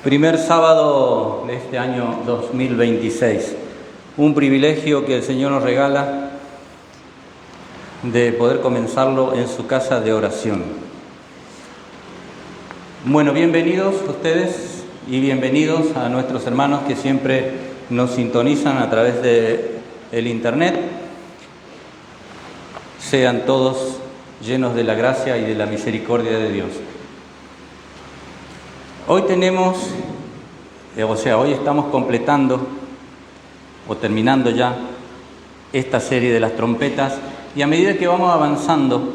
Primer sábado de este año 2026. Un privilegio que el Señor nos regala de poder comenzarlo en su casa de oración. Bueno, bienvenidos ustedes y bienvenidos a nuestros hermanos que siempre nos sintonizan a través del internet. Sean todos llenos de la gracia y de la misericordia de Dios. Hoy hoy estamos completando o terminando ya esta serie de las trompetas, y a medida que vamos avanzando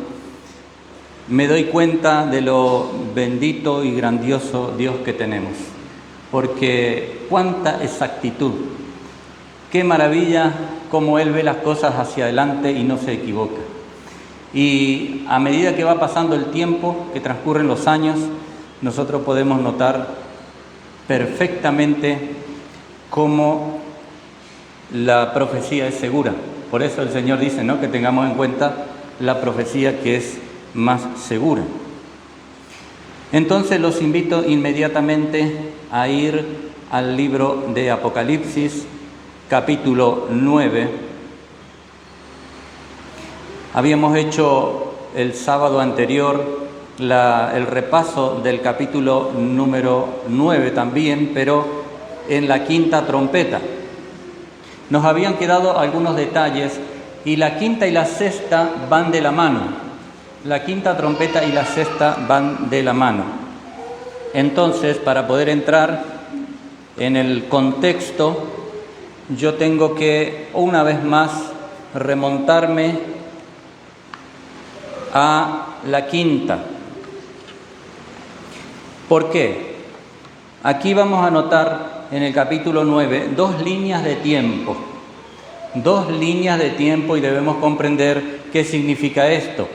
me doy cuenta de lo bendito y grandioso Dios que tenemos, porque cuánta exactitud, qué maravilla cómo Él ve las cosas hacia adelante y no se equivoca. Y a medida que va pasando el tiempo, que transcurren los años, nosotros podemos notar perfectamente cómo la profecía es segura. Por eso el Señor dice, ¿no?, que tengamos en cuenta la profecía que es más segura. Entonces los invito inmediatamente a ir al libro de Apocalipsis, capítulo 9. Habíamos hecho el sábado anterior el repaso del capítulo número 9 también, pero en la quinta trompeta. Nos habían quedado algunos detalles y la quinta y la sexta van de la mano. La quinta trompeta y la sexta van de la mano. Entonces, para poder entrar en el contexto, yo tengo que una vez más remontarme a la quinta. ¿Por qué? Aquí vamos a notar en el capítulo 9 dos líneas de tiempo. Dos líneas de tiempo, y debemos comprender qué significa esto.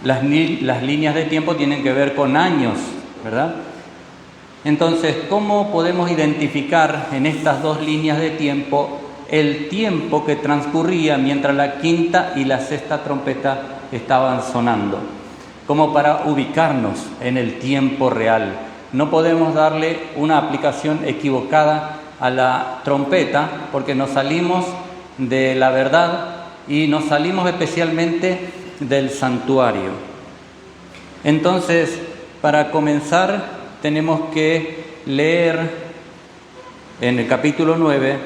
Las líneas de tiempo tienen que ver con años, ¿verdad? Entonces, ¿cómo podemos identificar en estas dos líneas de tiempo el tiempo que transcurría mientras la quinta y la sexta trompeta estaban sonando? Como para ubicarnos en el tiempo real. No podemos darle una aplicación equivocada a la trompeta, porque nos salimos de la verdad y nos salimos especialmente del santuario. Entonces, para comenzar, tenemos que leer en el capítulo 9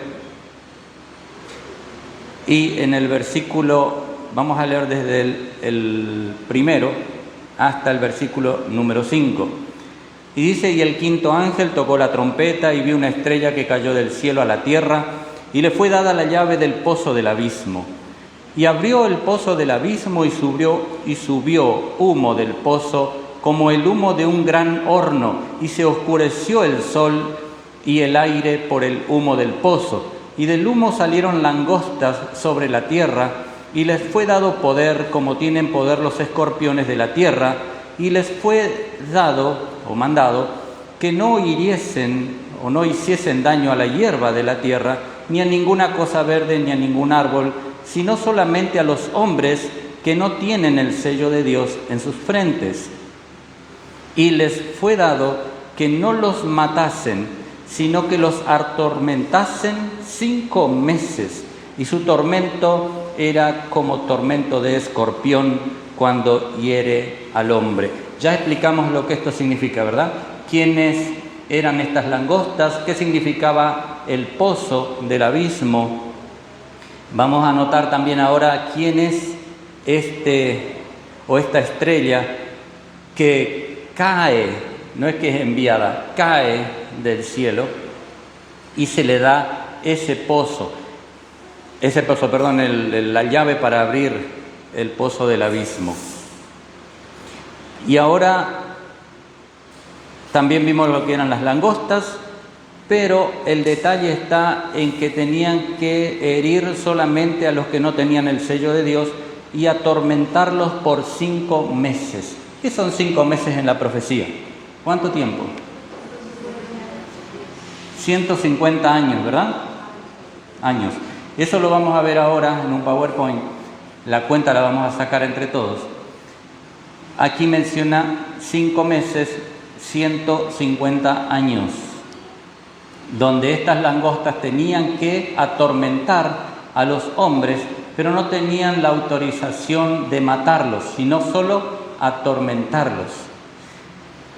y en el versículo, vamos a leer desde el primero hasta el versículo número 5. Y dice: y el quinto ángel tocó la trompeta, y vi una estrella que cayó del cielo a la tierra, y le fue dada la llave del pozo del abismo. Y abrió el pozo del abismo, y subió humo del pozo, como el humo de un gran horno, y se oscureció el sol y el aire por el humo del pozo. Y del humo salieron langostas sobre la tierra, y les fue dado poder como tienen poder los escorpiones de la tierra, y les fue dado o mandado que no hiriesen o no hiciesen daño a la hierba de la tierra, ni a ninguna cosa verde, ni a ningún árbol, sino solamente a los hombres que no tienen el sello de Dios en sus frentes. Y les fue dado que no los matasen, sino que los atormentasen 5 meses, y su tormento era como tormento de escorpión cuando hiere al hombre. Ya explicamos lo que esto significa, ¿verdad? ¿Quiénes eran estas langostas? ¿Qué significaba el pozo del abismo? Vamos a notar también ahora quién es esta estrella que cae, no es que es enviada, cae del cielo y se le da la llave para abrir el pozo del abismo. Y ahora también vimos lo que eran las langostas, pero el detalle está en que tenían que herir solamente a los que no tenían el sello de Dios y atormentarlos por 5 meses. ¿Qué son 5 meses en la profecía? ¿Cuánto tiempo? 150 años, ¿verdad? Años. Eso lo vamos a ver ahora en un PowerPoint. La cuenta la vamos a sacar entre todos. Aquí menciona 5 meses 150 años, donde estas langostas tenían que atormentar a los hombres, pero no tenían la autorización de matarlos, sino solo atormentarlos.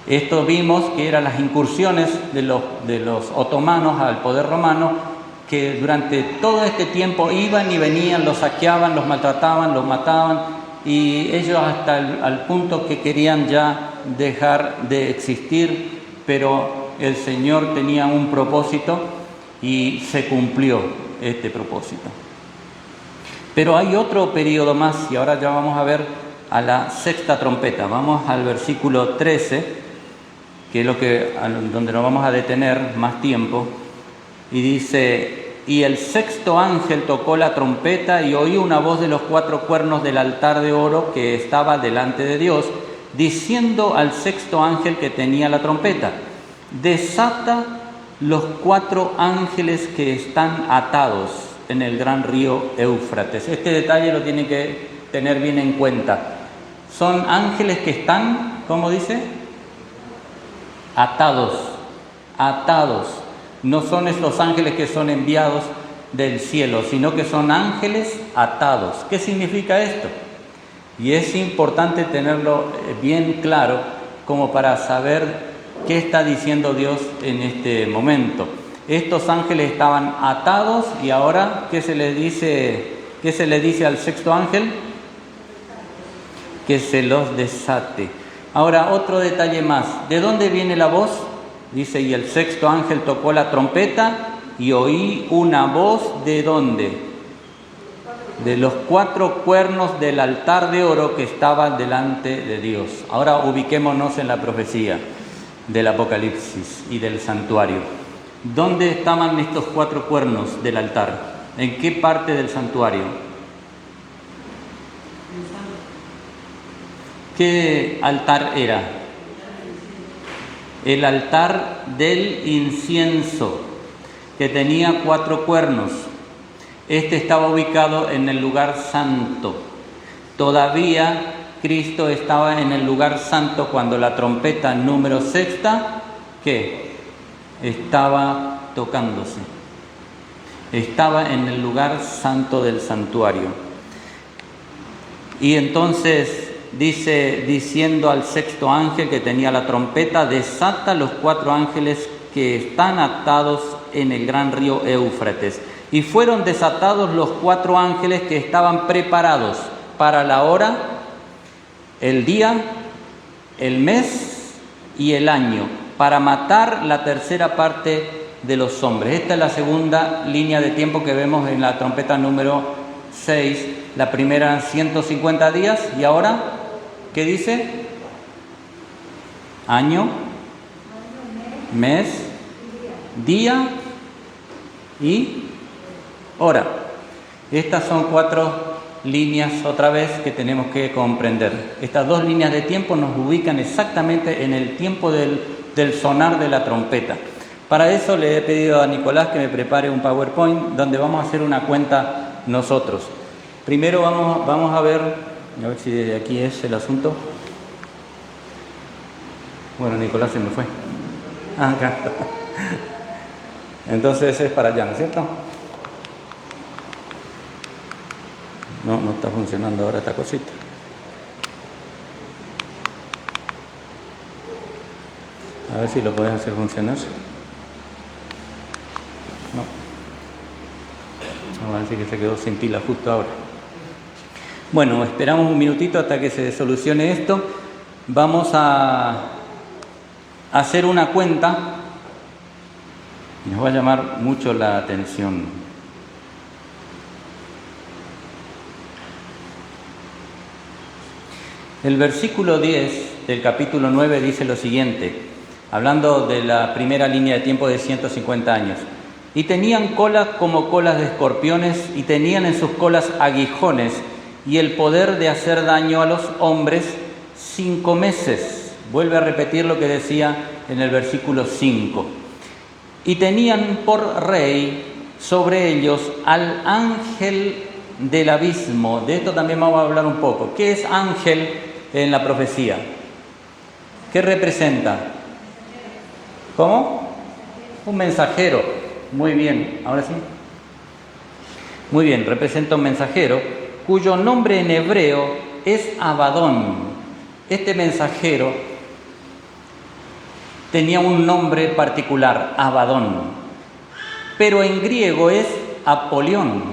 Esto vimos que eran las incursiones de los otomanos al poder romano, que durante todo este tiempo iban y venían, los saqueaban, los maltrataban, los mataban, y ellos hasta al punto que querían ya dejar de existir, pero el Señor tenía un propósito y se cumplió este propósito. Pero hay otro periodo más, y ahora ya vamos a ver a la sexta trompeta. Vamos al versículo 13, que es donde nos vamos a detener más tiempo, y dice: y el sexto ángel tocó la trompeta, y oí una voz de los 4 cuernos del altar de oro que estaba delante de Dios, diciendo al sexto ángel que tenía la trompeta: desata los 4 ángeles que están atados en el gran río Éufrates. Este detalle lo tienen que tener bien en cuenta. Son ángeles que están, ¿cómo dice? Atados. No son estos ángeles que son enviados del cielo, sino que son ángeles atados. ¿Qué significa esto? Y es importante tenerlo bien claro como para saber qué está diciendo Dios en este momento. Estos ángeles estaban atados, y ahora, ¿qué se le dice al sexto ángel? Que se los desate. Ahora, otro detalle más. ¿De dónde viene la voz? Dice: y el sexto ángel tocó la trompeta, y oí una voz, ¿de dónde? De los 4 cuernos del altar de oro que estaba delante de Dios. Ahora ubiquémonos en la profecía del Apocalipsis y del santuario. ¿Dónde estaban estos 4 cuernos del altar? ¿En qué parte del santuario? ¿Qué altar era? El altar del incienso, que tenía 4 cuernos. Este estaba ubicado en el lugar santo. Todavía Cristo estaba en el lugar santo cuando la trompeta número sexta, ¿qué? Estaba tocándose. Estaba en el lugar santo del santuario. Y entonces diciendo al sexto ángel que tenía la trompeta: desata los 4 ángeles que están atados en el gran río Éufrates. Y fueron desatados los 4 ángeles que estaban preparados para la hora, el día, el mes y el año, para matar la tercera parte de los hombres. Esta es la segunda línea de tiempo que vemos en la trompeta número 6. La primera eran 150 días, y ahora, ¿qué dice? Año, mes, día y hora. Estas son 4 líneas otra vez que tenemos que comprender. Estas 2 líneas de tiempo nos ubican exactamente en el tiempo del sonar de la trompeta. Para eso le he pedido a Nicolás que me prepare un PowerPoint donde vamos a hacer una cuenta nosotros. Primero vamos a ver si de aquí es el asunto. Bueno, Nicolás se me fue. Acá. Entonces es para allá, ¿no es cierto? No está funcionando ahora esta cosita. A ver si lo puedes hacer funcionar. No. Vamos a decir que se quedó sin pila justo ahora. Bueno, esperamos un minutito hasta que se solucione esto. Vamos a hacer una cuenta. Nos va a llamar mucho la atención. El versículo 10 del capítulo 9 dice lo siguiente, hablando de la primera línea de tiempo de 150 años. Y tenían colas como colas de escorpiones, y tenían en sus colas aguijones, y el poder de hacer daño a los hombres 5 meses. Vuelve a repetir lo que decía en el versículo 5. Y tenían por rey sobre ellos al ángel del abismo. De esto también vamos a hablar un poco. ¿Qué es ángel en la profecía? ¿Qué representa? ¿Cómo? Un mensajero. Muy bien, ahora sí. Muy bien, representa un mensajero cuyo nombre en hebreo es Abadón. Este mensajero tenía un nombre particular, Abadón, pero en griego es Apolión.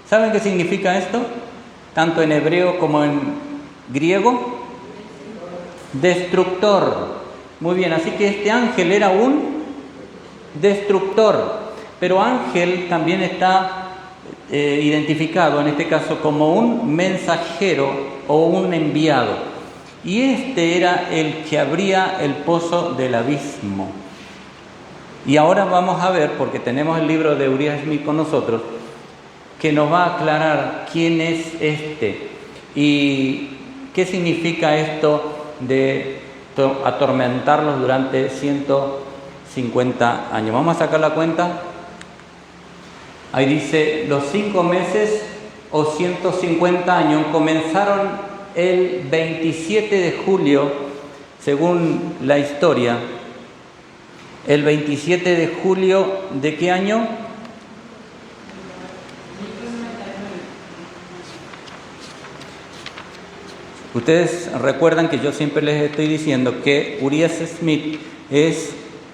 ¿Saben qué significa esto? Tanto en hebreo como en griego. Destructor. Muy bien, así que este ángel era un destructor, pero ángel también está identificado en este caso como un mensajero o un enviado, y este era el que abría el pozo del abismo. Y ahora vamos a ver, porque tenemos el libro de Uriah Smith con nosotros, que nos va a aclarar quién es este y qué significa esto de atormentarlos durante 150 años. Vamos a sacar la cuenta. Ahí dice, los 5 meses o 150 años comenzaron el 27 de julio, según la historia. El 27 de julio, ¿de qué año? Ustedes recuerdan que yo siempre les estoy diciendo que Uriah Smith es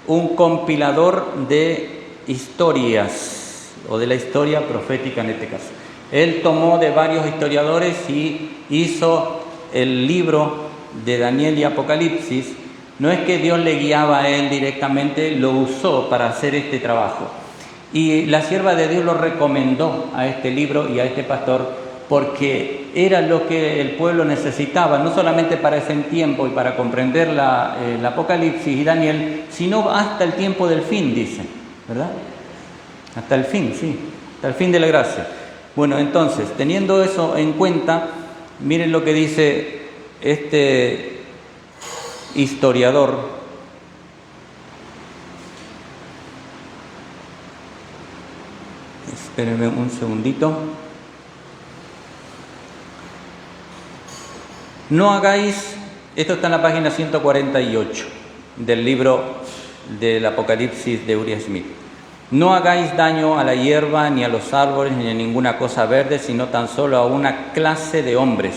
un compilador de historias, o de la historia profética en este caso. Él tomó de varios historiadores y hizo el libro de Daniel y Apocalipsis. No es que Dios le guiaba a él directamente, lo usó para hacer este trabajo. Y la sierva de Dios lo recomendó a este libro y a este pastor porque era lo que el pueblo necesitaba, no solamente para ese tiempo y para comprender el Apocalipsis y Daniel, sino hasta el tiempo del fin, dice, ¿verdad? Hasta el fin, sí, hasta el fin de la gracia. Bueno, entonces, teniendo eso en cuenta, miren lo que dice este historiador. Espérenme un segundito. No hagáis, esto está en la página 148 del libro del Apocalipsis de Uriah Smith. No hagáis daño a la hierba, ni a los árboles, ni a ninguna cosa verde, sino tan solo a una clase de hombres.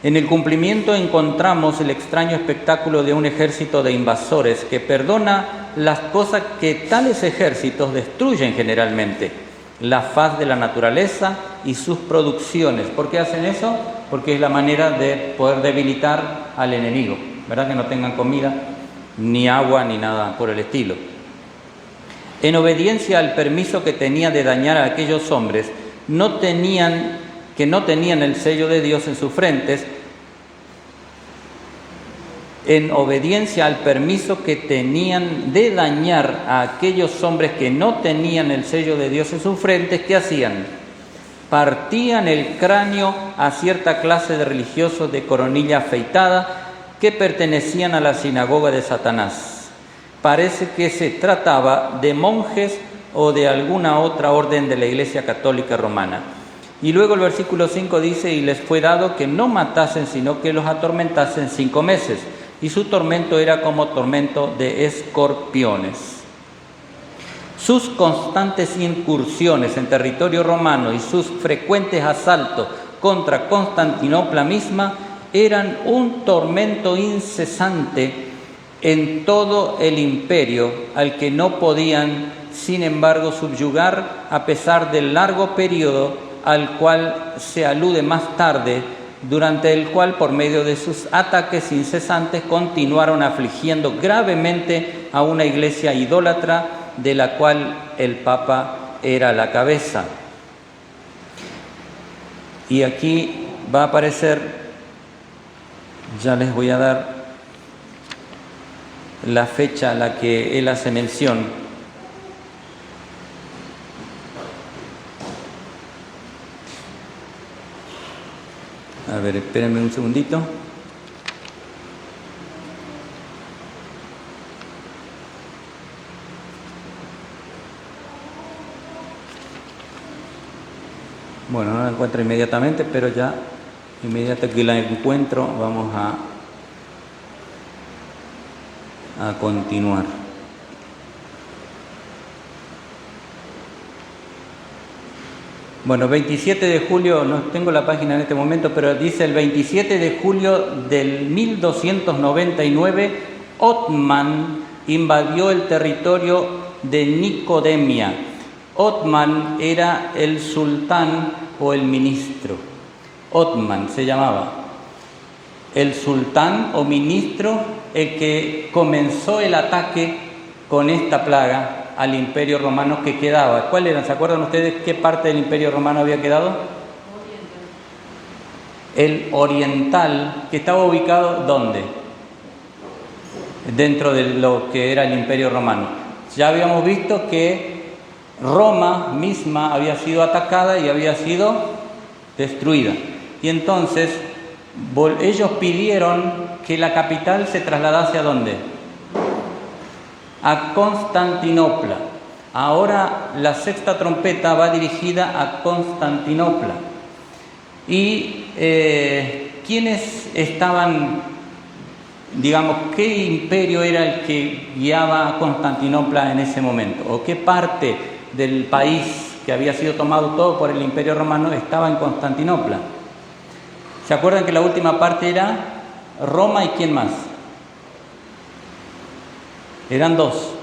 En el cumplimiento encontramos el extraño espectáculo de un ejército de invasores que perdona las cosas que tales ejércitos destruyen generalmente, la faz de la naturaleza y sus producciones. ¿Por qué hacen eso? Porque es la manera de poder debilitar al enemigo, ¿verdad? Que no tengan comida, ni agua, ni nada por el estilo. En obediencia al permiso que tenía de dañar a aquellos hombres, que no tenían el sello de Dios en sus frentes, en obediencia al permiso que tenían de dañar a aquellos hombres que no tenían el sello de Dios en sus frentes, ¿qué hacían? Partían el cráneo a cierta clase de religiosos de coronilla afeitada que pertenecían a la sinagoga de Satanás. Parece que se trataba de monjes o de alguna otra orden de la Iglesia Católica Romana. Y luego el versículo 5 dice, y les fue dado que no matasen, sino que los atormentasen 5 meses. Y su tormento era como tormento de escorpiones. Sus constantes incursiones en territorio romano y sus frecuentes asaltos contra Constantinopla misma eran un tormento incesante en todo el imperio, al que no podían, sin embargo, subyugar a pesar del largo periodo al cual se alude más tarde, durante el cual, por medio de sus ataques incesantes, continuaron afligiendo gravemente a una iglesia idólatra de la cual el Papa era la cabeza. Y aquí va a aparecer, ya les voy a dar la fecha a la que él hace mención. A ver, espérenme un segundito. Bueno, no la encuentro inmediatamente, pero ya inmediatamente que la encuentro vamos a continuar. Bueno, 27 de julio, no tengo la página en este momento, pero dice el 27 de julio del 1299, Othman invadió el territorio de Nicodemia. Othman era el sultán o el ministro. Othman se llamaba. El sultán o ministro, el que comenzó el ataque con esta plaga al Imperio Romano que quedaba. ¿Cuál era? ¿Se acuerdan ustedes qué parte del Imperio Romano había quedado? El oriental, que estaba ubicado ¿dónde? Dentro de lo que era el Imperio Romano. Ya habíamos visto que Roma misma había sido atacada y había sido destruida. Y entonces ellos pidieron que la capital se trasladase ¿a dónde? A Constantinopla. Ahora la sexta trompeta va dirigida a Constantinopla. ¿Y quiénes estaban, digamos, qué imperio era el que guiaba a Constantinopla en ese momento? ¿O qué parte del país que había sido tomado todo por el Imperio Romano estaba en Constantinopla? ¿Se acuerdan que la última parte era Roma y quién más? Eran dos.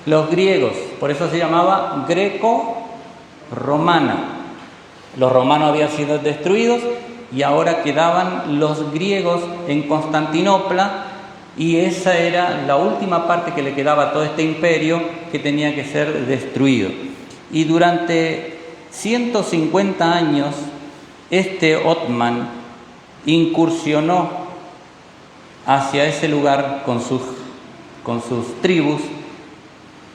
Los griegos, por eso se llamaba greco-romana. Los romanos habían sido destruidos y ahora quedaban los griegos en Constantinopla y esa era la última parte que le quedaba a todo este imperio que tenía que ser destruido. Y durante 150 años este Othman incursionó hacia ese lugar con sus tribus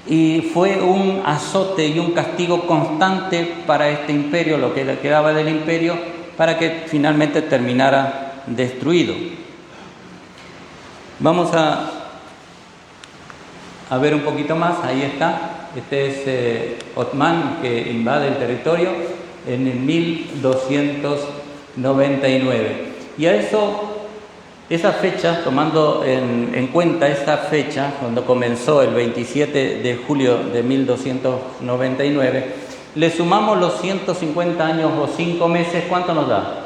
y fue un azote y un castigo constante para este imperio, lo que le quedaba del imperio, para que finalmente terminara destruido. Vamos a ver un poquito más. Ahí está. Este es Othman, que invade el territorio en el 1299. Y a eso, esa fecha, tomando en cuenta esa fecha, cuando comenzó el 27 de julio de 1299, le sumamos los 150 años o 5 meses, ¿cuánto nos da?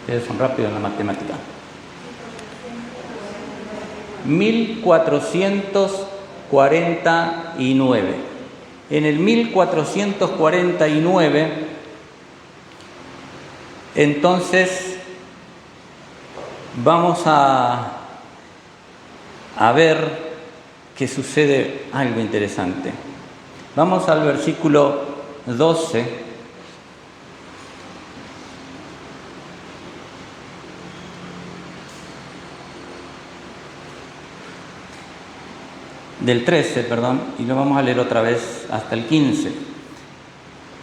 Ustedes son rápidos en la matemática. 1449. En el 1449, entonces vamos a ver que sucede algo interesante. Vamos al versículo 12. Del 13, perdón, y lo vamos a leer otra vez hasta el 15.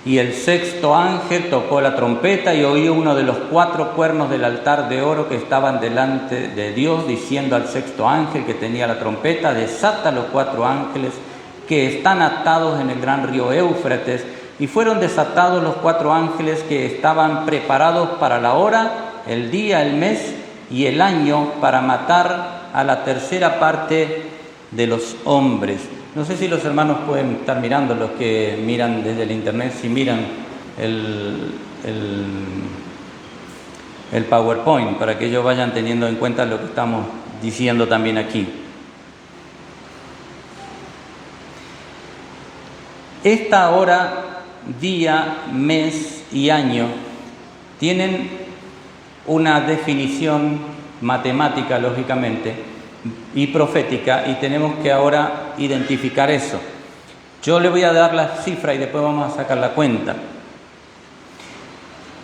Y el sexto ángel tocó la trompeta y oí uno de los 4 cuernos del altar de oro que estaban delante de Dios, diciendo al sexto ángel que tenía la trompeta: desata los 4 ángeles que están atados en el gran río Éufrates. Y fueron desatados los 4 ángeles que estaban preparados para la hora, el día, el mes y el año, para matar a la tercera parte de los hombres. No sé si los hermanos pueden estar mirando, los que miran desde el internet, si miran el PowerPoint, para que ellos vayan teniendo en cuenta lo que estamos diciendo también aquí. Esta hora, día, mes y año tienen una definición matemática, lógicamente, y profética, y tenemos que ahora identificar eso. Yo le voy a dar la cifra y después vamos a sacar la cuenta.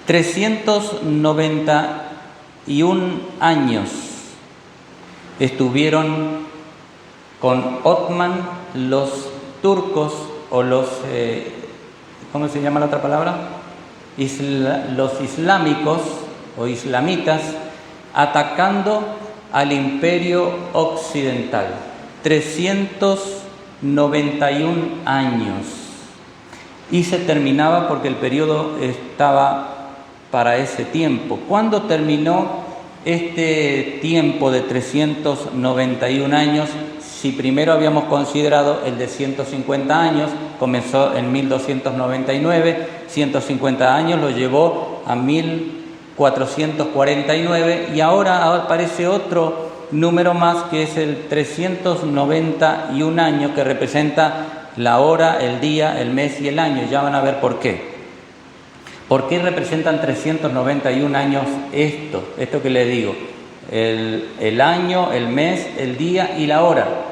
391 años estuvieron con Othman los turcos o los, ¿cómo se llama la otra palabra? Los islámicos o islamitas atacando al imperio occidental. 391 años. Y se terminaba porque el periodo estaba para ese tiempo. ¿Cuándo terminó este tiempo de 391 años? Si primero habíamos considerado el de 150 años, comenzó en 1299, 150 años lo llevó a 1449 y ahora aparece otro número más que es el 391 años, que representa la hora, el día, el mes y el año. Ya van a ver por qué. ¿Por qué representan 391 años esto que le digo? El año, el mes, el día y la hora.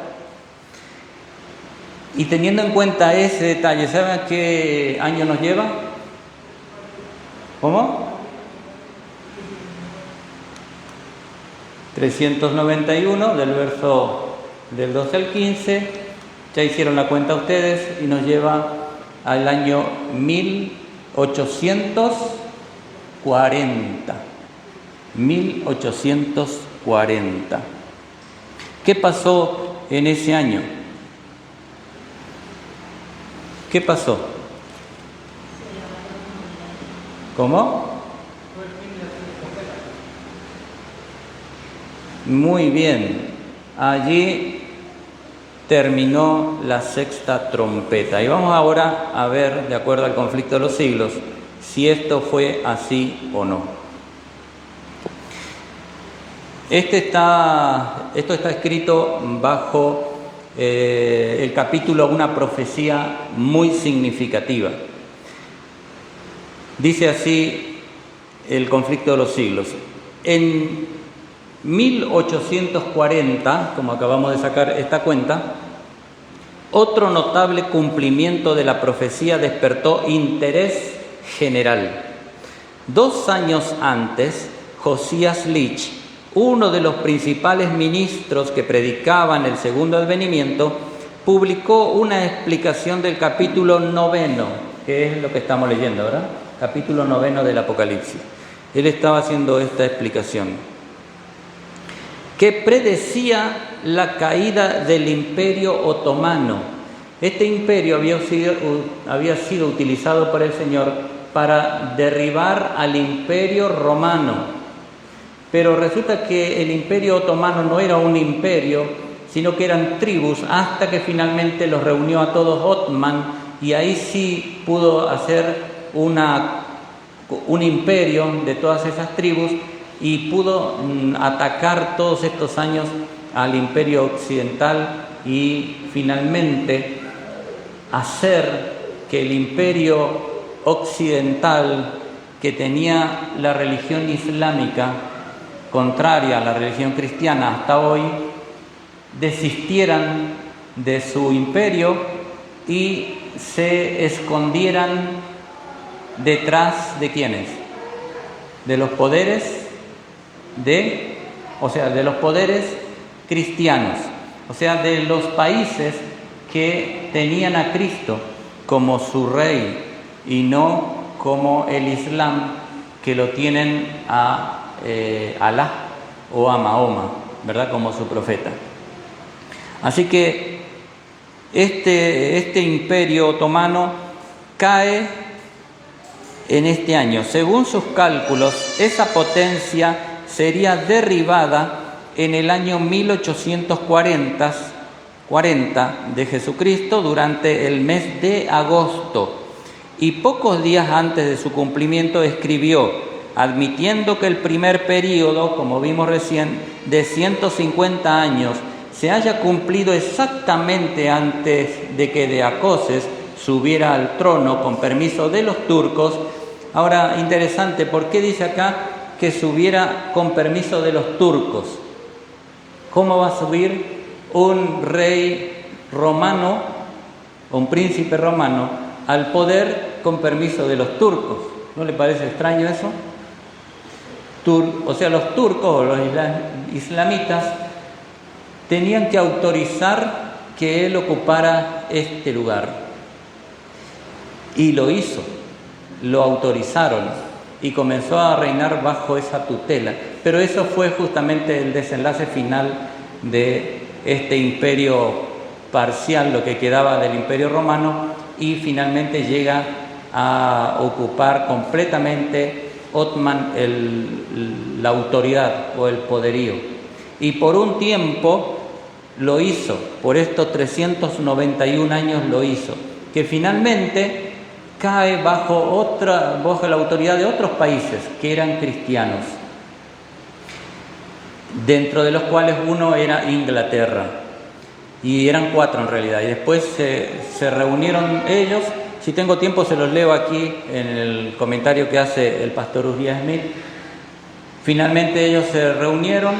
Y teniendo en cuenta ese detalle, ¿saben a qué año nos lleva? ¿Cómo? 391 del verso del 12 al 15, ya hicieron la cuenta ustedes, y nos lleva al año 1840. 1840. ¿Qué pasó en ese año? ¿Qué pasó? ¿Cómo? Muy bien. Allí terminó la sexta trompeta. Y vamos ahora a ver, de acuerdo al conflicto de los siglos, si esto fue así o no. Esto está escrito bajo el capítulo Una profecía muy significativa. Dice así el conflicto de los siglos. En 1840, como acabamos de sacar esta cuenta, otro notable cumplimiento de la profecía despertó interés general. 2 años antes, Josías Lich, uno de los principales ministros que predicaban el segundo advenimiento, publicó una explicación del capítulo 9, que es lo que estamos leyendo, ¿verdad? Capítulo 9 del Apocalipsis. Él estaba haciendo esta explicación, que predecía la caída del Imperio Otomano. Este imperio había sido utilizado por el Señor para derribar al Imperio Romano. Pero resulta que el Imperio Otomano no era un imperio, sino que eran tribus, hasta que finalmente los reunió a todos Otman, y ahí sí pudo hacer un imperio de todas esas tribus, y pudo atacar todos estos años al Imperio Occidental y finalmente hacer que el Imperio Occidental, que tenía la religión islámica contraria a la religión cristiana hasta hoy, desistieran de su imperio y se escondieran detrás de ¿quiénes? De los poderes de los poderes cristianos, o sea, de los países que tenían a Cristo como su rey y no como el Islam, que lo tienen a Alá o a Mahoma, ¿verdad?, como su profeta. Así que este imperio otomano cae en este año. Según sus cálculos, esa potencia sería derribada en el año 1840 de Jesucristo, durante el mes de agosto, y pocos días antes de su cumplimiento escribió, admitiendo que el primer período, como vimos recién, de 150 años, se haya cumplido exactamente antes de que Deacoses subiera al trono con permiso de los turcos. Ahora, interesante, ¿por qué dice acá que subiera con permiso de los turcos? ¿Cómo va a subir un rey romano, un príncipe romano, al poder con permiso de los turcos? ¿No le parece extraño eso? Los turcos o los islamitas tenían que autorizar que él ocupara este lugar. Y lo hizo, lo autorizaron y comenzó a reinar bajo esa tutela. Pero eso fue justamente el desenlace final de este imperio parcial, lo que quedaba del Imperio Romano, y finalmente llega a ocupar completamente Otman la autoridad o el poderío. Y por un tiempo lo hizo, por estos 391 años lo hizo, que finalmente cae bajo la autoridad de otros países que eran cristianos, dentro de los cuales uno era Inglaterra, y eran 4 en realidad, y después se reunieron ellos. Si tengo tiempo se los leo aquí en el comentario que hace el pastor Uriah Smith. Finalmente ellos se reunieron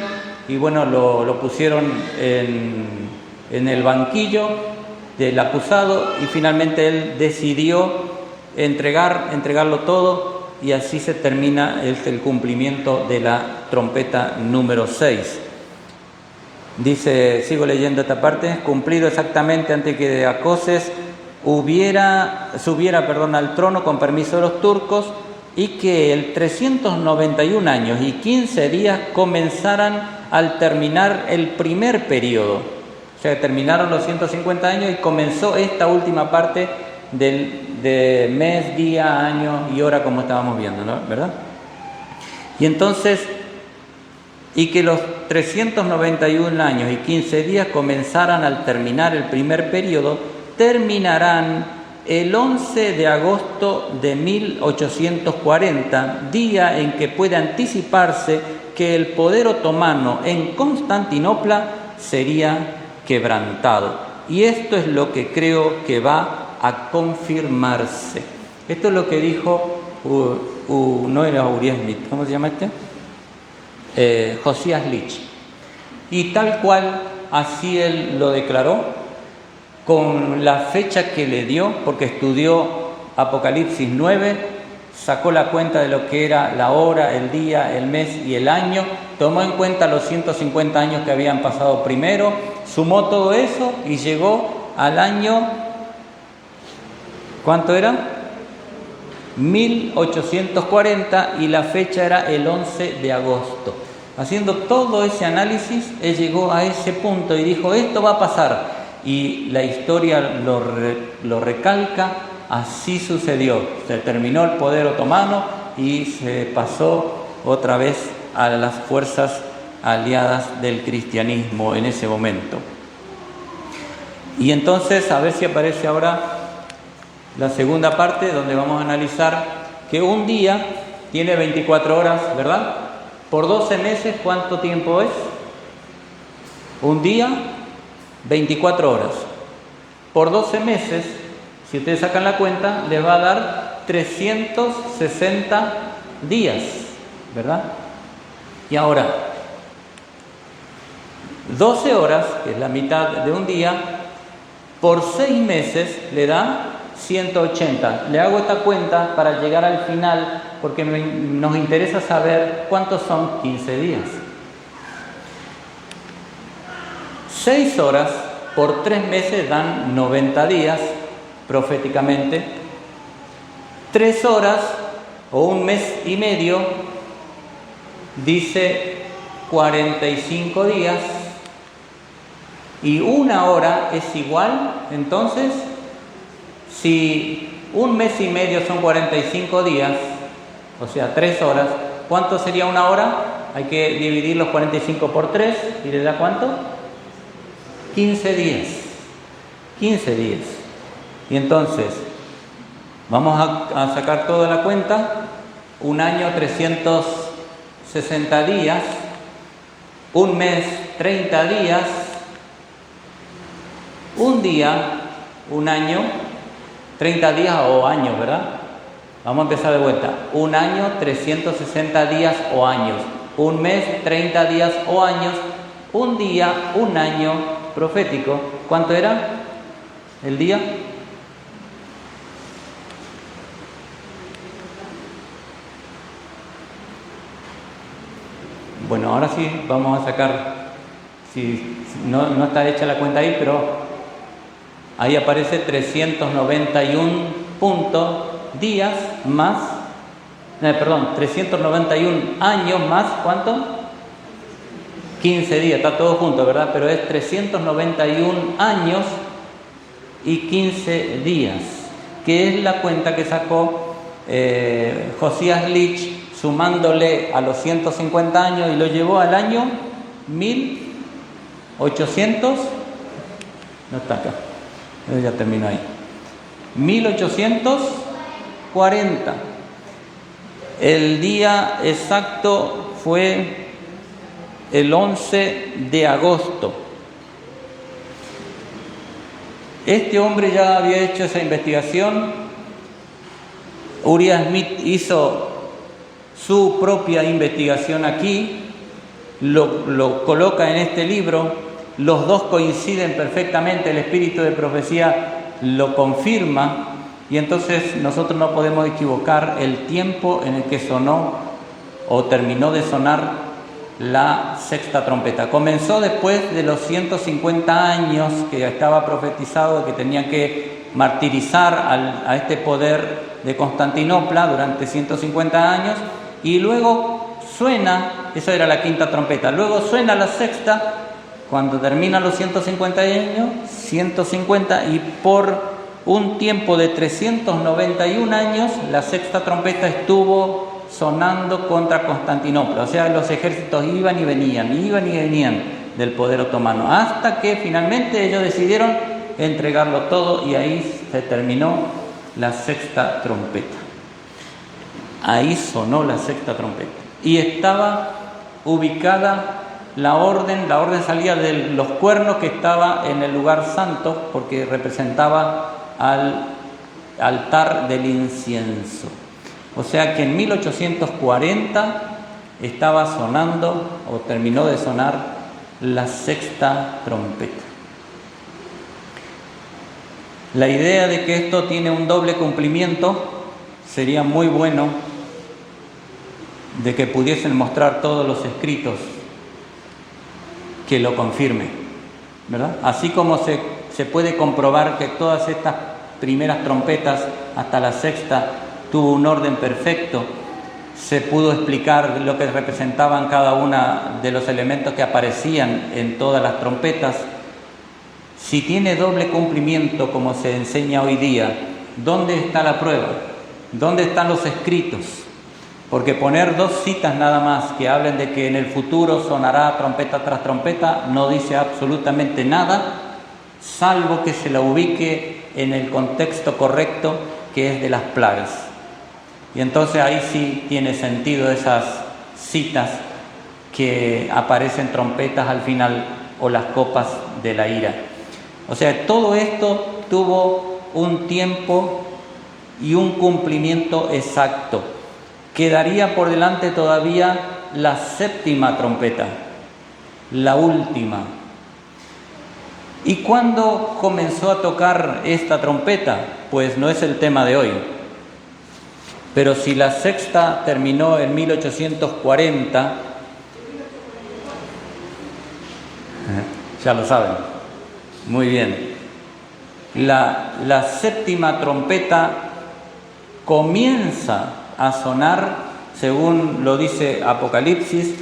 y bueno, lo pusieron en el banquillo del acusado, y finalmente él decidió entregarlo todo, y así se termina el cumplimiento de la trompeta número 6. Dice, sigo leyendo esta parte: cumplido exactamente antes que de Acoses subiera al trono con permiso de los turcos, y que el 391 años y 15 días comenzaran al terminar el primer periodo. O sea, terminaron los 150 años y comenzó esta última parte de mes, día, año y hora, como estábamos viendo, ¿no? ¿Verdad? Y entonces, y que los 391 años y 15 días comenzaran al terminar el primer periodo, terminarán el 11 de agosto de 1840, día en que puede anticiparse que el poder otomano en Constantinopla sería quebrantado. Y esto es lo que creo que va a confirmarse. Esto es lo que dijo, no era Uriah Smith, ¿cómo se llama este? Josías Litch. Y tal cual, así él lo declaró, con la fecha que le dio, porque estudió Apocalipsis 9, sacó la cuenta de lo que era la hora, el día, el mes y el año, tomó en cuenta los 150 años que habían pasado primero, sumó todo eso y llegó al año, ¿cuánto era? 1840, y la fecha era el 11 de agosto. Haciendo todo ese análisis, él llegó a ese punto y dijo, esto va a pasar. Y la historia lo recalca, así sucedió. Se terminó el poder otomano y se pasó otra vez a las fuerzas aliadas del cristianismo en ese momento. Y entonces, a ver si aparece ahora la segunda parte, donde vamos a analizar que un día tiene 24 horas, ¿verdad? Por 12 meses, ¿cuánto tiempo es? Un día, 24 horas. Por 12 meses, si ustedes sacan la cuenta, les va a dar 360 días, ¿verdad? Y ahora, 12 horas, que es la mitad de un día, por 6 meses le da 180. Le hago esta cuenta para llegar al final, porque nos interesa saber cuántos son 15 días. 6 horas por 3 meses dan 90 días, proféticamente. 3 horas o un mes y medio dice 45 días. Y 1 hora es igual, entonces, si un mes y medio son 45 días, o sea, 3 horas, ¿cuánto sería 1 hora? Hay que dividir los 45 por 3 y le da ¿cuánto? 15 días. 15 días. Y entonces, vamos a sacar toda la cuenta. Un año, 360 días. Un mes, 30 días. Un día, un año, 30 días o años, ¿verdad? Vamos a empezar de vuelta. Un año, 360 días o años. Un mes, 30 días o años. Un día, un año profético. ¿Cuánto era el día? Bueno, ahora sí vamos a sacar, si no está hecha la cuenta ahí, pero ahí aparece 391 días más, 391 años más, ¿cuánto? 15 días, está todo junto, ¿verdad? Pero es 391 años y 15 días, que es la cuenta que sacó Josías Litch, sumándole a los 150 años, y lo llevó al año 800, no está acá, ya terminó ahí, 1840. El día exacto fue el 11 de agosto. Este hombre ya había hecho esa investigación. Uriah Smith hizo su propia investigación aquí, lo coloca en este libro, los dos coinciden perfectamente, el espíritu de profecía lo confirma, y entonces nosotros no podemos equivocar el tiempo en el que sonó o terminó de sonar la sexta trompeta. Comenzó después de los 150 años que estaba profetizado de que tenían que martirizar a este poder de Constantinopla durante 150 años, y luego suena, esa era la quinta trompeta, luego suena la sexta cuando terminan los 150 años, 150, y por un tiempo de 391 años la sexta trompeta estuvo sonando contra Constantinopla. O sea, los ejércitos iban y venían del poder otomano, hasta que finalmente ellos decidieron entregarlo todo, y ahí se terminó la sexta trompeta. Ahí sonó la sexta trompeta y estaba ubicada la orden salía de los cuernos que estaba en el lugar santo, porque representaba al altar del incienso. O sea que en 1840 estaba sonando, o terminó de sonar, la sexta trompeta. La idea de que esto tiene un doble cumplimiento, sería muy bueno de que pudiesen mostrar todos los escritos que lo confirmen, ¿verdad? Así como se puede comprobar que todas estas primeras trompetas hasta la sexta tuvo un orden perfecto, se pudo explicar lo que representaban cada uno de los elementos que aparecían en todas las trompetas. Si tiene doble cumplimiento, como se enseña hoy día, ¿dónde está la prueba? ¿Dónde están los escritos? Porque poner dos citas nada más que hablen de que en el futuro sonará trompeta tras trompeta no dice absolutamente nada, salvo que se la ubique en el contexto correcto, que es de las plagas. Y entonces ahí sí tiene sentido esas citas que aparecen trompetas al final, o las copas de la ira. O sea, todo esto tuvo un tiempo y un cumplimiento exacto. Quedaría por delante todavía la séptima trompeta, la última. ¿Y cuándo comenzó a tocar esta trompeta? Pues no es el tema de hoy. Pero si la sexta terminó en 1840, ya lo saben, muy bien. La séptima trompeta comienza a sonar, según lo dice Apocalipsis,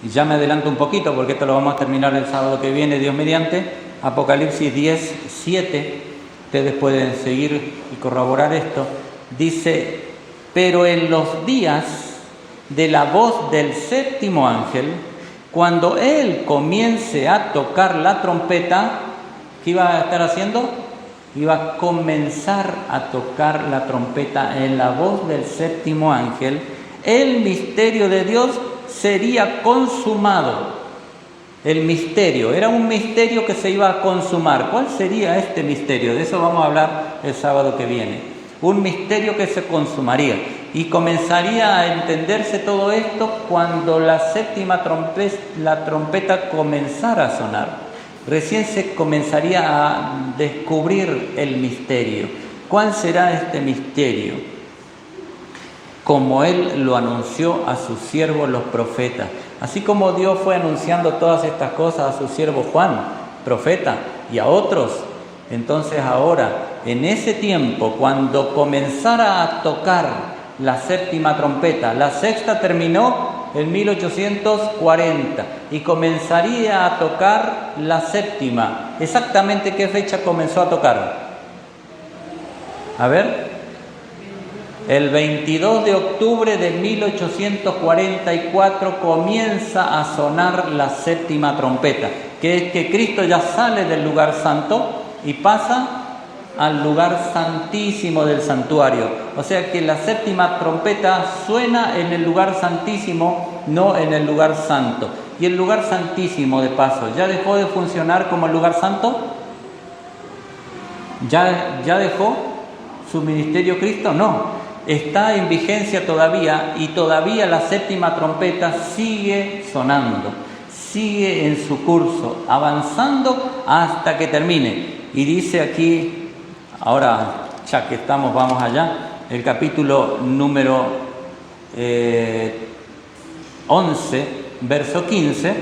y ya me adelanto un poquito porque esto lo vamos a terminar el sábado que viene, Dios mediante. Apocalipsis 10:7, ustedes pueden seguir y corroborar esto. Dice: pero en los días de la voz del séptimo ángel, cuando él comience a tocar la trompeta, ¿qué iba a estar haciendo? Iba a comenzar a tocar la trompeta en la voz del séptimo ángel. El misterio de Dios sería consumado. El misterio, era un misterio que se iba a consumar. ¿Cuál sería este misterio? De eso vamos a hablar el sábado que viene. Un misterio que se consumaría. Y comenzaría a entenderse todo esto cuando la séptima trompeta comenzara a sonar. Recién se comenzaría a descubrir el misterio. ¿Cuál será este misterio? Como Él lo anunció a sus siervos los profetas. Así como Dios fue anunciando todas estas cosas a su siervo Juan, profeta, y a otros, entonces ahora, en ese tiempo, cuando comenzara a tocar la séptima trompeta, la sexta terminó en 1840 y comenzaría a tocar la séptima. ¿Exactamente qué fecha comenzó a tocar? A ver, el 22 de octubre de 1844 comienza a sonar la séptima trompeta. que es que Cristo ya sale del lugar santo y pasa al lugar santísimo del santuario. O sea que la séptima trompeta suena en el lugar santísimo, no en el lugar santo. Y el lugar santísimo, de paso, ¿ya dejó de funcionar como el lugar santo? ¿Ya dejó su ministerio Cristo? No. Está en vigencia todavía y todavía la séptima trompeta sigue sonando, sigue en su curso, avanzando hasta que termine. Y dice aquí, ahora ya que estamos, vamos allá, el capítulo número 11, verso 15,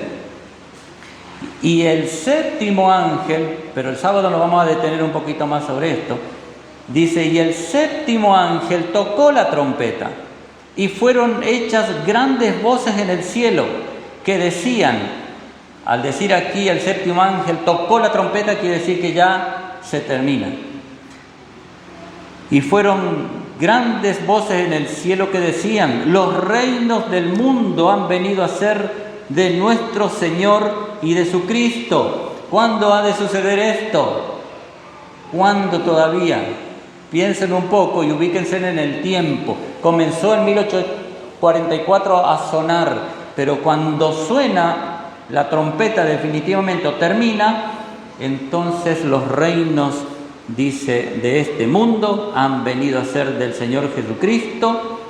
y el séptimo ángel, pero el sábado nos vamos a detener un poquito más sobre esto, dice, y el séptimo ángel tocó la trompeta, y fueron hechas grandes voces en el cielo, que decían, al decir aquí el séptimo ángel tocó la trompeta, quiere decir que ya se termina. Y fueron grandes voces en el cielo que decían, los reinos del mundo han venido a ser de nuestro Señor y de su Cristo. ¿Cuándo ha de suceder esto? ¿Cuándo todavía? Piensen un poco y ubíquense en el tiempo. Comenzó en 1844 a sonar, pero cuando suena la trompeta definitivamente termina, entonces los reinos, dice, de este mundo han venido a ser del Señor Jesucristo,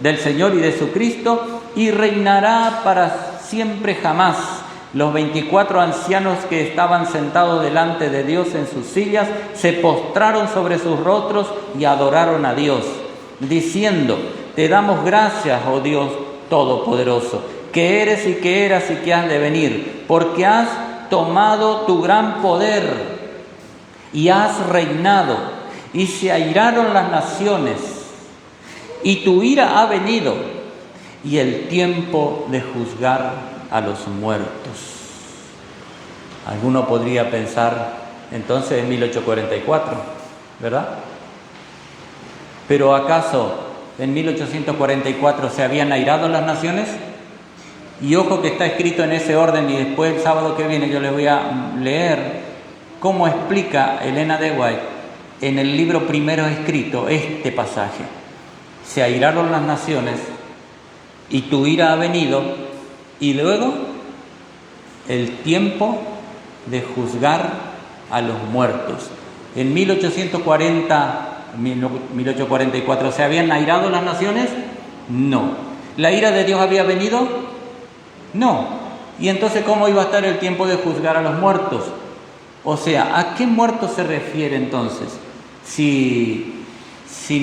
del Señor y de su Cristo, y reinará para siempre jamás. Los 24 ancianos que estaban sentados delante de Dios en sus sillas se postraron sobre sus rostros y adoraron a Dios, diciendo, te damos gracias, oh Dios Todopoderoso, que eres y que eras y que has de venir, porque has tomado tu gran poder y has reinado, y se airaron las naciones, y tu ira ha venido, y el tiempo de juzgar a los muertos. Alguno podría pensar entonces en 1844, ¿verdad? Pero ¿acaso en 1844 se habían airado las naciones? Y ojo que está escrito en ese orden, y después el sábado que viene yo les voy a leer cómo explica Elena de White en el libro primero escrito este pasaje. Se airaron las naciones y tu ira ha venido, y luego el tiempo de juzgar a los muertos. En 1844 ¿se habían airado las naciones? No. ¿La ira de Dios había venido? No. ¿Y entonces cómo iba a estar el tiempo de juzgar a los muertos? O sea, ¿a qué muertos se refiere entonces? Si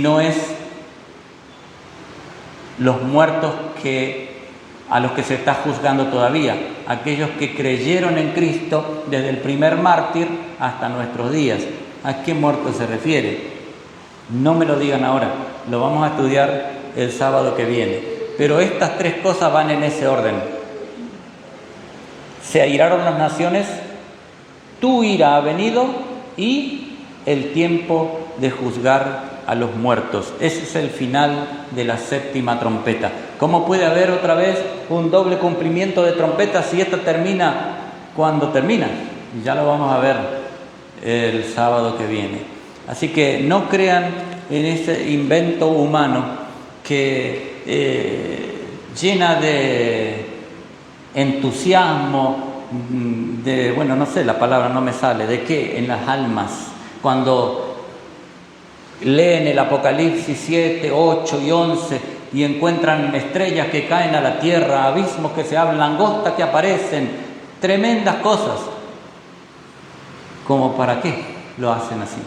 no es los muertos a los que se está juzgando todavía, aquellos que creyeron en Cristo desde el primer mártir hasta nuestros días. ¿A qué muertos se refiere? No me lo digan ahora, lo vamos a estudiar el sábado que viene. Pero estas tres cosas van en ese orden. Se airaron las naciones, tu ira ha venido, y el tiempo de juzgar a los muertos. Ese es el final de la séptima trompeta. ¿Cómo puede haber otra vez un doble cumplimiento de trompetas si esta termina cuando termina? Ya lo vamos a ver el sábado que viene. Así que no crean en ese invento humano que llena de entusiasmo, no sé, la palabra no me sale, ¿de qué? En las almas. Cuando leen el Apocalipsis 7, 8 y 11 y encuentran estrellas que caen a la tierra, abismos que se abren, langostas que aparecen, tremendas cosas. ¿Cómo para qué lo hacen así?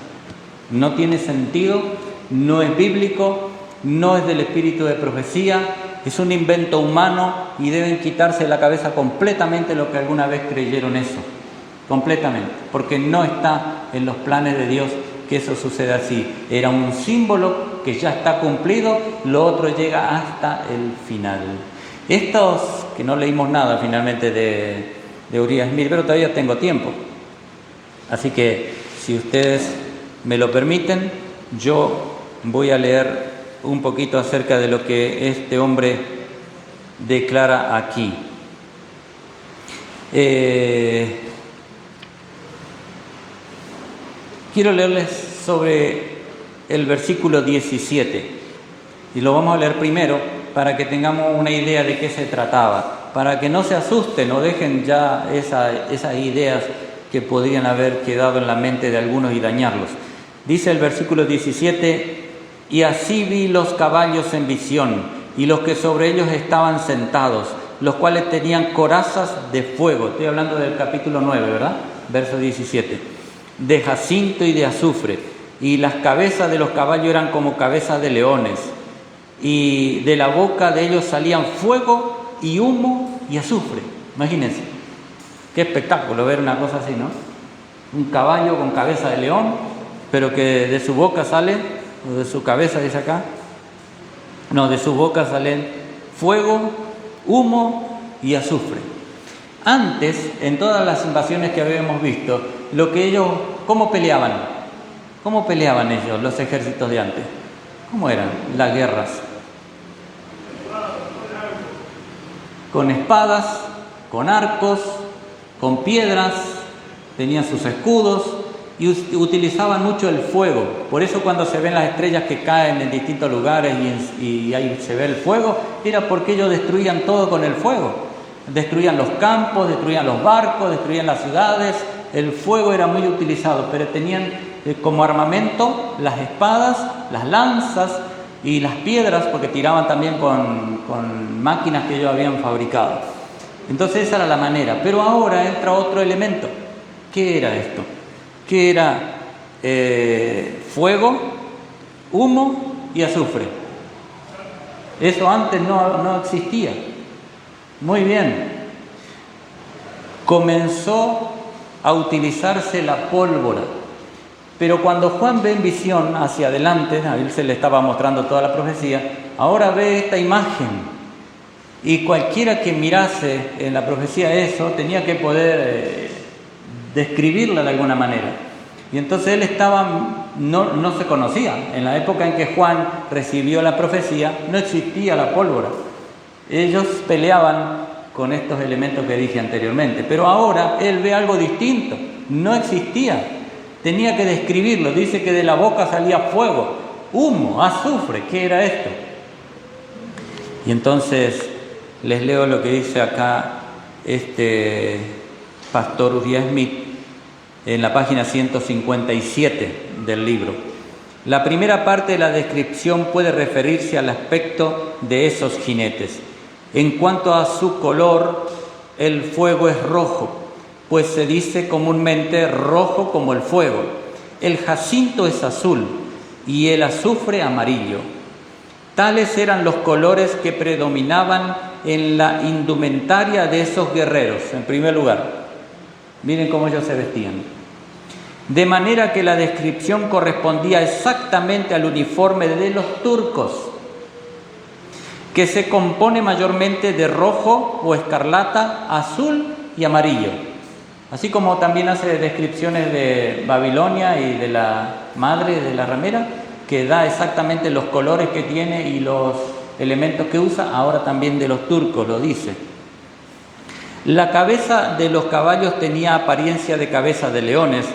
No tiene sentido, no es bíblico, no es del espíritu de profecía, es un invento humano, y deben quitarse de la cabeza completamente lo que alguna vez creyeron eso, completamente, porque no está en los planes de Dios que eso suceda así. Era un símbolo que ya está cumplido, lo otro llega hasta el final. Estos, que no leímos nada finalmente de Uriah Smith, pero todavía tengo tiempo, así que si ustedes me lo permiten, yo voy a leer un poquito acerca de lo que este hombre declara aquí. Quiero leerles sobre el versículo 17 y lo vamos a leer primero para que tengamos una idea de qué se trataba, para que no se asusten o dejen ya esas ideas que podrían haber quedado en la mente de algunos y dañarlos. Dice el versículo 17: y así vi los caballos en visión, y los que sobre ellos estaban sentados, los cuales tenían corazas de fuego. Estoy hablando del capítulo 9, ¿verdad? Verso 17. De jacinto y de azufre, y las cabezas de los caballos eran como cabezas de leones, y de la boca de ellos salían fuego y humo y azufre. Imagínense, qué espectáculo ver una cosa así, ¿no? Un caballo con cabeza de león, pero que de su boca sale, o de su cabeza, dice acá, no, de su boca salen fuego, humo y azufre. Antes, en todas las invasiones que habíamos visto, ¿cómo peleaban? ¿Cómo peleaban ellos, los ejércitos de antes? ¿Cómo eran las guerras? Con espadas, con arcos, con piedras, tenían sus escudos y utilizaban mucho el fuego. Por eso cuando se ven las estrellas que caen en distintos lugares y ahí se ve el fuego, era porque ellos destruían todo con el fuego. Destruían los campos, destruían los barcos, destruían las ciudades. El fuego era muy utilizado, pero tenían como armamento las espadas, las lanzas y las piedras, porque tiraban también con máquinas que ellos habían fabricado. Entonces esa era la manera. Pero ahora entra otro elemento. ¿Qué era esto? ¿Qué era? Fuego, humo y azufre. Eso antes no existía. Muy bien. Comenzó a utilizarse la pólvora. Pero cuando Juan ve en visión hacia adelante, a él se le estaba mostrando toda la profecía, ahora ve esta imagen. Y cualquiera que mirase en la profecía eso, tenía que poder describirla de alguna manera. Y entonces él no se conocía. En la época en que Juan recibió la profecía, no existía la pólvora. Ellos peleaban con estos elementos que dije anteriormente. Pero ahora él ve algo distinto. No existía. Tenía que describirlo. Dice que de la boca salía fuego, humo, azufre. ¿Qué era esto? Y entonces les leo lo que dice acá este pastor Uriah Smith en la página 157 del libro. La primera parte de la descripción puede referirse al aspecto de esos jinetes. En cuanto a su color, el fuego es rojo, pues se dice comúnmente rojo como el fuego. El jacinto es azul y el azufre amarillo. Tales eran los colores que predominaban en la indumentaria de esos guerreros, en primer lugar. Miren cómo ellos se vestían. De manera que la descripción correspondía exactamente al uniforme de los turcos, que se compone mayormente de rojo o escarlata, azul y amarillo. Así como también hace descripciones de Babilonia y de la madre de la ramera, que da exactamente los colores que tiene y los elementos que usa, ahora también de los turcos lo dice. La cabeza de los caballos tenía apariencia de cabeza de leones,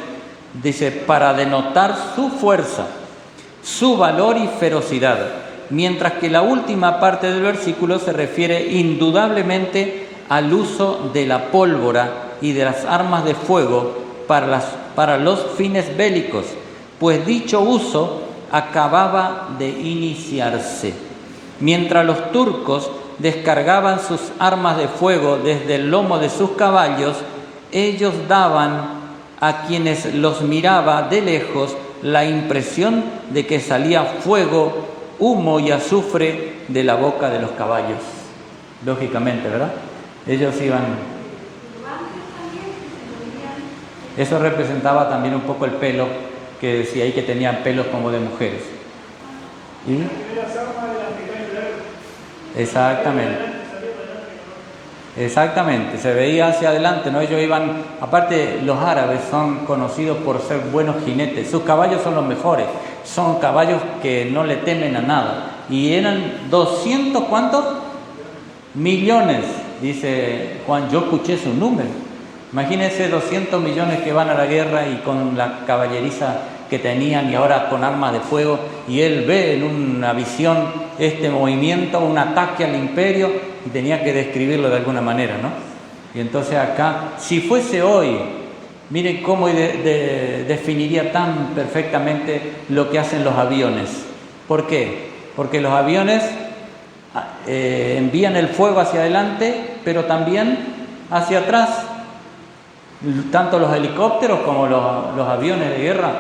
dice, para denotar su fuerza, su valor y ferocidad, mientras que la última parte del versículo se refiere indudablemente al uso de la pólvora y de las armas de fuego para los fines bélicos, pues dicho uso acababa de iniciarse. Mientras los turcos descargaban sus armas de fuego desde el lomo de sus caballos, ellos daban a quienes los miraba de lejos la impresión de que salía fuego, humo y azufre de la boca de los caballos. Lógicamente, ¿verdad? Ellos iban... Eso representaba también un poco el pelo, que decía ahí que tenían pelos como de mujeres. ¿Y? Exactamente, se veía hacia adelante, ¿no? Ellos iban, aparte los árabes son conocidos por ser buenos jinetes, sus caballos son los mejores, son caballos que no le temen a nada, y eran 200, ¿cuántos? Millones, dice Juan, yo escuché su número, Imagínense 200 millones que van a la guerra y con la caballeriza que tenían y ahora con armas de fuego, y él ve en una visión este movimiento, un ataque al imperio, y tenía que describirlo de alguna manera, ¿no? Y entonces acá, si fuese hoy, miren cómo definiría tan perfectamente lo que hacen los aviones. ¿Por qué? Porque los aviones envían el fuego hacia adelante, pero también hacia atrás. Tanto los helicópteros como los aviones de guerra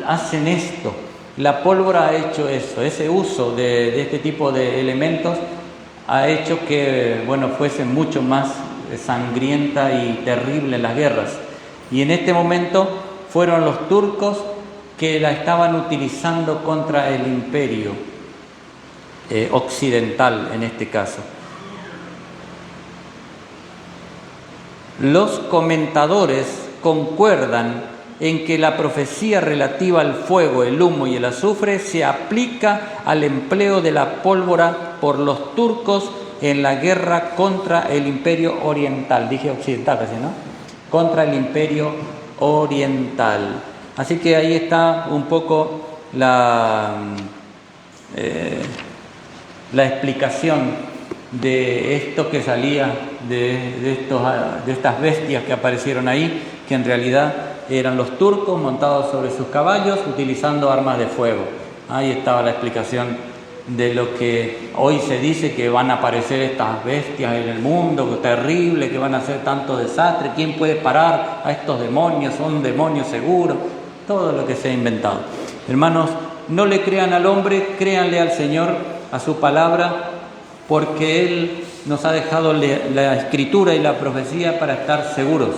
hacen esto. La pólvora ha hecho eso, ese uso de este tipo de elementos ha hecho que, bueno, fuese mucho más sangrienta y terrible en las guerras. Y en este momento fueron los turcos que la estaban utilizando contra el imperio occidental en este caso. Los comentadores concuerdan en que la profecía relativa al fuego, el humo y el azufre se aplica al empleo de la pólvora por los turcos en la guerra contra el imperio oriental. Dije occidental, ¿sí, no? Contra el imperio oriental. Así que ahí está un poco la explicación de esto que salía de estas bestias que aparecieron ahí, que en realidad eran los turcos montados sobre sus caballos utilizando armas de fuego. Ahí estaba la explicación de lo que hoy se dice que van a aparecer estas bestias en el mundo, que terrible, que van a hacer tanto desastre. ¿Quién puede parar a estos demonios? Son demonios seguros. Todo lo que se ha inventado. Hermanos, no le crean al hombre, créanle al Señor, a su palabra, porque Él nos ha dejado la escritura y la profecía para estar seguros,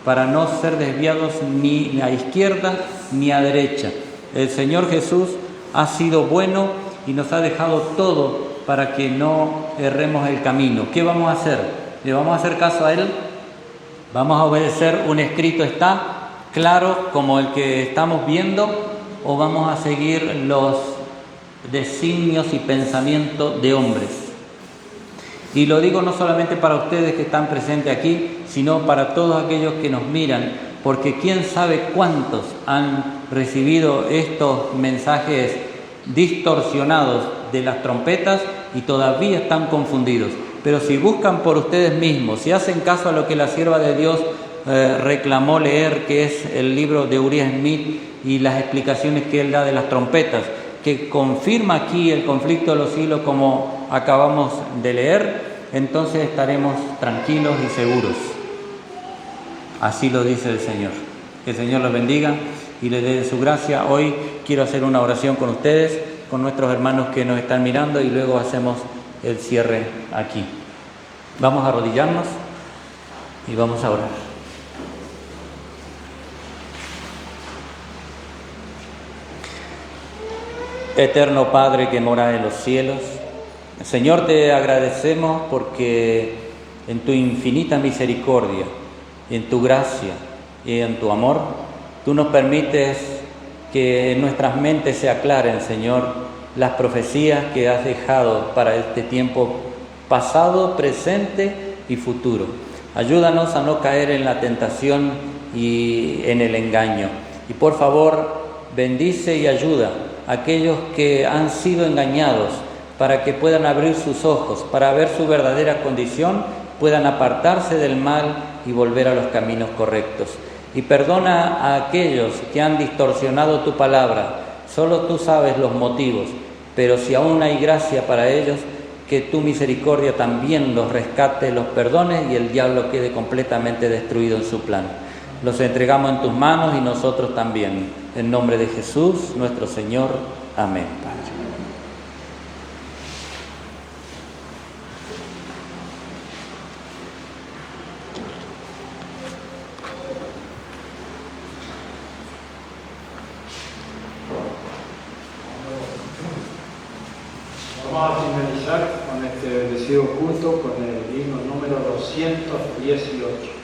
para no ser desviados ni a izquierda ni a derecha. El Señor Jesús ha sido bueno y nos ha dejado todo para que no erremos el camino. ¿Qué vamos a hacer? ¿Le vamos a hacer caso a Él? ¿Vamos a obedecer un escrito está claro como el que estamos viendo, o vamos a seguir los designios y pensamientos de hombres? Y lo digo no solamente para ustedes que están presentes aquí, sino para todos aquellos que nos miran, porque quién sabe cuántos han recibido estos mensajes distorsionados de las trompetas y todavía están confundidos. Pero si buscan por ustedes mismos, si hacen caso a lo que la sierva de Dios reclamó leer, que es el libro de Uriah Smith y las explicaciones que él da de las trompetas, que confirma aquí el conflicto de los siglos como acabamos de leer, entonces estaremos tranquilos y seguros. Así lo dice el Señor. Que el Señor los bendiga y les dé su gracia. Hoy quiero hacer una oración con ustedes, con nuestros hermanos que nos están mirando, y luego hacemos el cierre aquí. Vamos a arrodillarnos y vamos a orar. Eterno Padre que mora en los cielos, Señor, te agradecemos porque en tu infinita misericordia, en tu gracia y en tu amor, tú nos permites que en nuestras mentes se aclaren, Señor, las profecías que has dejado para este tiempo pasado, presente y futuro. Ayúdanos a no caer en la tentación y en el engaño. Y por favor, bendice y ayuda a aquellos que han sido engañados, para que puedan abrir sus ojos, para ver su verdadera condición, puedan apartarse del mal y volver a los caminos correctos. Y perdona a aquellos que han distorsionado tu palabra. Solo tú sabes los motivos, pero si aún hay gracia para ellos, que tu misericordia también los rescate, los perdone y el diablo quede completamente destruido en su plan. Los entregamos en tus manos y nosotros también. En nombre de Jesús, nuestro Señor. Amén. Vamos a finalizar con este bendecido culto con el himno número 218.